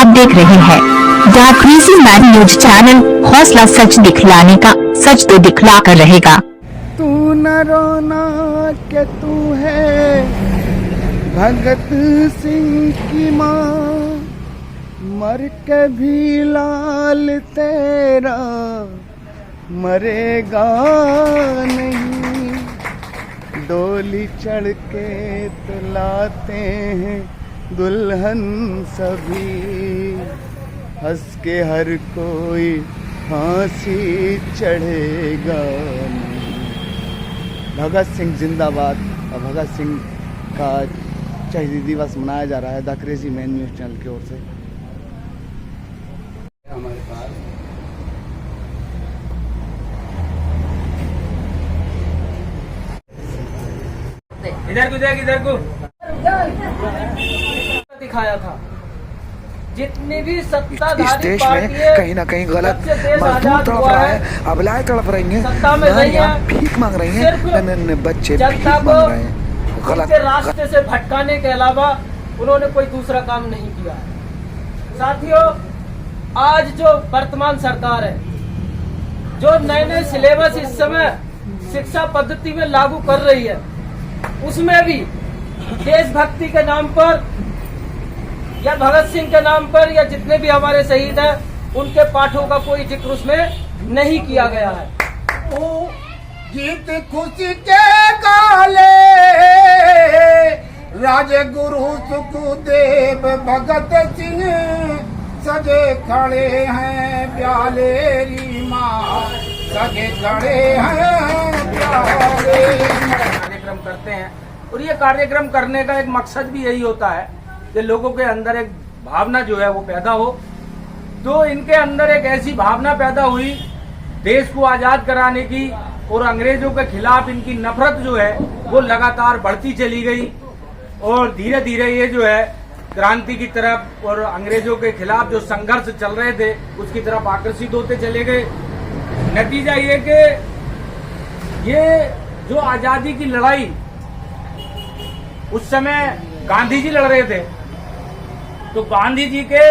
आप देख रहे हैं the crazy man news channel. हौसला सच दिखलाने का, सच तो दिखला कर रहेगा। तू न रोना के तू है भगत सिंह की माँ, मर के भी लाल तेरा मरेगा नहीं। डोली चढ़ के तो लाते हैं दुल्हन सभी, हंस के हर कोई फांसी चढ़ेगा नहीं। भगत सिंह जिंदाबाद। और भगत सिंह का शहीदी दिवस मनाया जा रहा है the crazy man news channel की ओर से। हमारे पास इधर को दिखाया था। जितनी भी सत्ताधारी इस देश में कहीं ना कहीं गलत मजदूर तड़प रहा है, अबलाएं तड़प रही हैं, नारियां भीख मांग रही हैं, बच्चे भीख मांग रहे हैं। गलत रास्ते से भटकाने के अलावा उन्होंने कोई दूसरा काम नहीं किया। साथियों, आज जो वर्तमान सरकार है, जो नए नए सिलेबस इस समय शिक्षा पद्धति में लागू कर रही है, उसमें भी देशभक्ति के नाम पर या भगत सिंह के नाम पर या जितने भी हमारे शहीद हैं, उनके पाठों का कोई जिक्र उसमें नहीं किया गया है। गीत खुशी के गाले राजगुरु सुखदेव भगत सिंह सजे खड़े हैं ब्यालेरी माँ, सजे खड़े हैं ब्यालेरी। कार्यक्रम करते हैं और ये कार्यक्रम करने का एक मकसद भी यही होता है कि लोगों के अंदर एक भावना जो है वो पैदा हो। तो इनके अंदर एक ऐसी भावना पैदा हुई देश को आजाद कराने की, और अंग्रेजों के खिलाफ इनकी नफरत जो है वो लगातार बढ़ती चली गई, और धीरे धीरे ये जो है क्रांति की तरफ और अंग्रेजों के खिलाफ जो संघर्ष चल रहे थे उसकी तरफ आकर्षित होते चले गए। नतीजा ये कि ये जो आजादी की लड़ाई उस समय गांधी जी लड़ रहे थे, तो गांधी जी के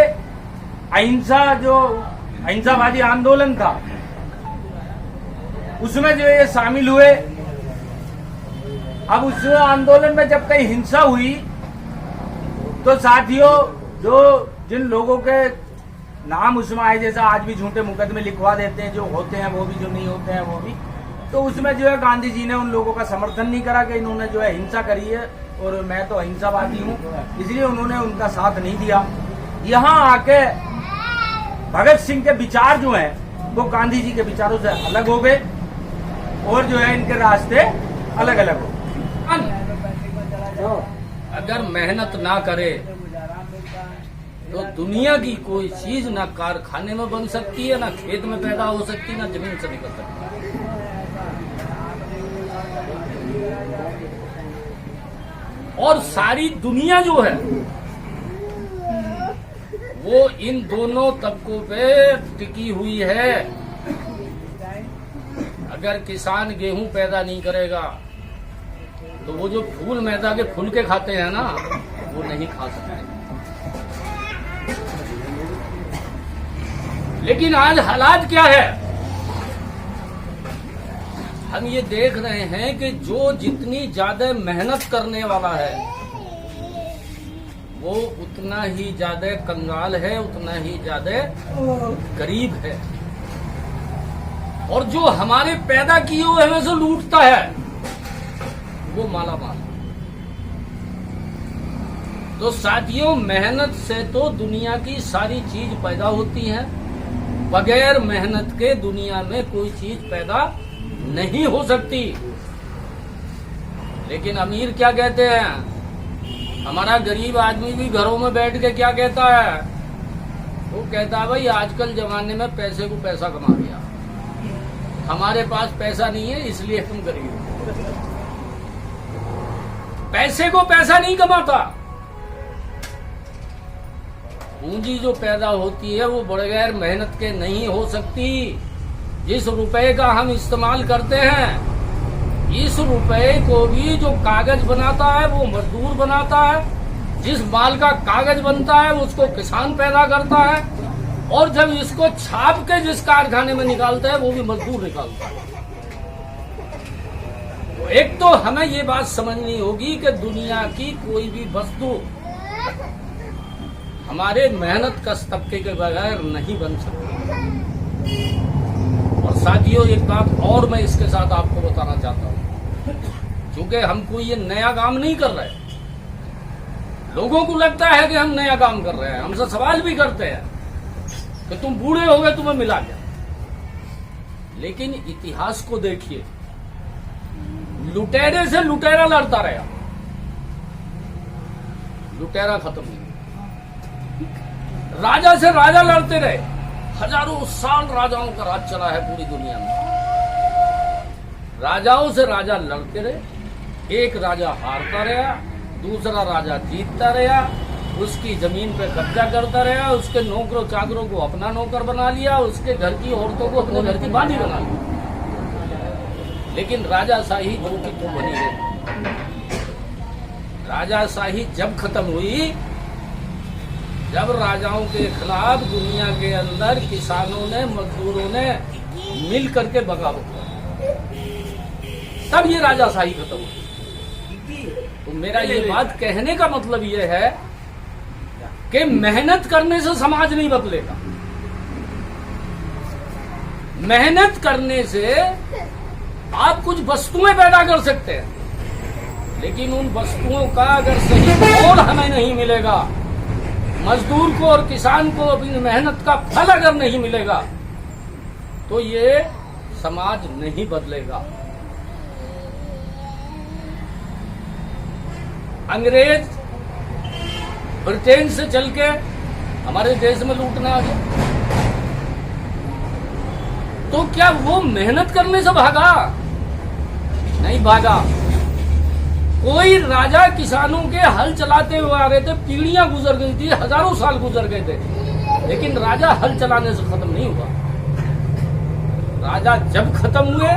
अहिंसावादी आंदोलन था, उसमें जो ये शामिल हुए। अब उस आंदोलन में जब कहीं हिंसा हुई तो साथियों, जो जिन लोगों के नाम उसमें आए, जैसा आज भी झूठे मुकदमे लिखवा देते हैं, जो होते हैं वो भी, जो नहीं होते हैं वो भी, तो उसमें जो है गांधी जी ने उन लोगों का समर्थन नहीं करा कि इन्होंने जो है हिंसा करी है और मैं तो अहिंसावादी हूँ, इसलिए उन्होंने उनका साथ नहीं दिया। यहाँ आके भगत सिंह के विचार जो हैं वो गांधी जी के विचारों से अलग हो गए और जो है इनके रास्ते अलग अलग हो। अगर मेहनत ना करे तो दुनिया की कोई चीज ना कारखाने में बन सकती है, ना खेत में पैदा हो सकती, ना जमीन से निकल सकती। और सारी दुनिया जो है वो इन दोनों तबकों पे टिकी हुई है। अगर किसान गेहूं पैदा नहीं करेगा तो वो जो फूल मैदा के फूल के खाते हैं ना, वो नहीं खा सकते। लेकिन आज हालात क्या है, हम ये देख रहे हैं कि जो जितनी ज्यादा मेहनत करने वाला है वो उतना ही ज्यादा कंगाल है, उतना ही ज्यादा गरीब है, और जो हमारे पैदा किए हुए हमें से लूटता है वो माला माल। तो साथियों, मेहनत से तो दुनिया की सारी चीज पैदा होती है, बगैर मेहनत के दुनिया में कोई चीज पैदा नहीं हो सकती। लेकिन अमीर क्या कहते हैं, हमारा गरीब आदमी भी घरों में बैठ के क्या कहता है, वो कहता है भाई आजकल जमाने में पैसे को पैसा कमा गया, हमारे पास पैसा नहीं है इसलिए तुम गरीब हो। पैसे को पैसा नहीं कमाता, पूंजी जो पैदा होती है वो बगैर मेहनत के नहीं हो सकती। जिस रुपए का हम इस्तेमाल करते हैं, इस रुपए को भी जो कागज बनाता है वो मजदूर बनाता है, जिस माल का कागज बनता है उसको किसान पैदा करता है, और जब इसको छाप के जिस कारखाने में निकालता है वो भी मजदूर निकालता है। तो एक तो हमें ये बात समझनी होगी कि दुनिया की कोई भी वस्तु हमारे मेहनत कश तबके के बगैर नहीं बन सकती। और साथियों, एक बात और मैं इसके साथ आपको बताना चाहता हूं, क्योंकि हम कोई ये नया काम नहीं कर रहे। लोगों को लगता है कि हम नया काम कर रहे हैं, हमसे सवाल भी करते हैं कि तुम बूढ़े हो गए, तुम्हें मिला क्या। लेकिन इतिहास को देखिए, लुटेरे से लुटेरा लड़ता रहा, लुटेरा खत्म नहीं, राजा से राजा लड़ते रहे, हजारों साल राजाओं का राज चला है पूरी दुनिया में। राजाओं से राजा लड़ते रहे, एक राजा हारता रहा, दूसरा राजा जीतता रहा, उसकी जमीन पे कब्जा करता रहा, उसके नौकरों चाकरों को अपना नौकर बना लिया, उसके घर की औरतों को अपने घर की बानी बना लिया। लेकिन राजाशाही जो की तो बनी रही। राजाशाही जब खत्म हुई, जब राजाओं के खिलाफ दुनिया के अंदर किसानों ने, मजदूरों ने मिल करके बगावत की, तब ये राजाशाही खत्म हुई। तो मेरा ये बात कहने का मतलब ये है कि मेहनत करने से समाज नहीं बदलेगा। मेहनत करने से आप कुछ वस्तुएं पैदा कर सकते हैं, लेकिन उन वस्तुओं का अगर सही मोल हमें नहीं मिलेगा, मजदूर को और किसान को अपनी मेहनत का फल अगर नहीं मिलेगा, तो ये समाज नहीं बदलेगा। अंग्रेज ब्रिटेन से चल के हमारे देश में लूटने आ गए, तो क्या वो मेहनत करने से भागा? नहीं भागा। कोई राजा किसानों के हल चलाते हुए आ रहे थे, पीढ़ियां गुजर गई थी, हजारों साल गुजर गए थे, लेकिन राजा हल चलाने से खत्म नहीं हुआ। राजा जब खत्म हुए,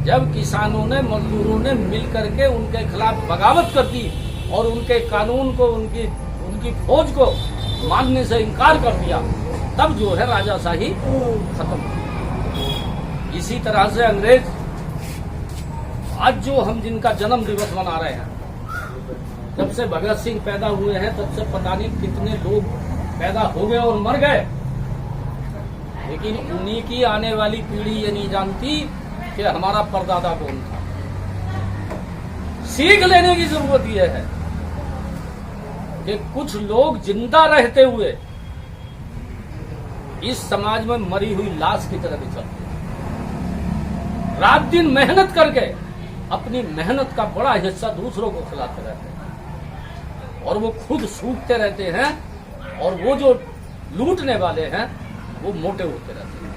जब किसानों ने, मजदूरों ने मिल करके उनके खिलाफ बगावत कर दी और उनके कानून को, उनकी फौज को मानने से इनकार कर दिया, तब जो है राजाशाही खत्म हुई। इसी तरह से अंग्रेज आज जो हम जिनका जन्म दिवस मना रहे हैं, जब से भगत सिंह पैदा हुए हैं तब से पता नहीं कितने लोग पैदा हो गए और मर गए, लेकिन उन्हीं की आने वाली पीढ़ी ये नहीं जानती कि हमारा परदादा कौन था। सीख लेने की जरूरत यह है कि कुछ लोग जिंदा रहते हुए इस समाज में मरी हुई लाश की तरह विचरते हैं, रात दिन मेहनत करके अपनी मेहनत का बड़ा हिस्सा दूसरों को खिलाते रहते हैं, और वो खुद सूखते रहते हैं, और वो जो लूटने वाले हैं वो मोटे होते रहते हैं।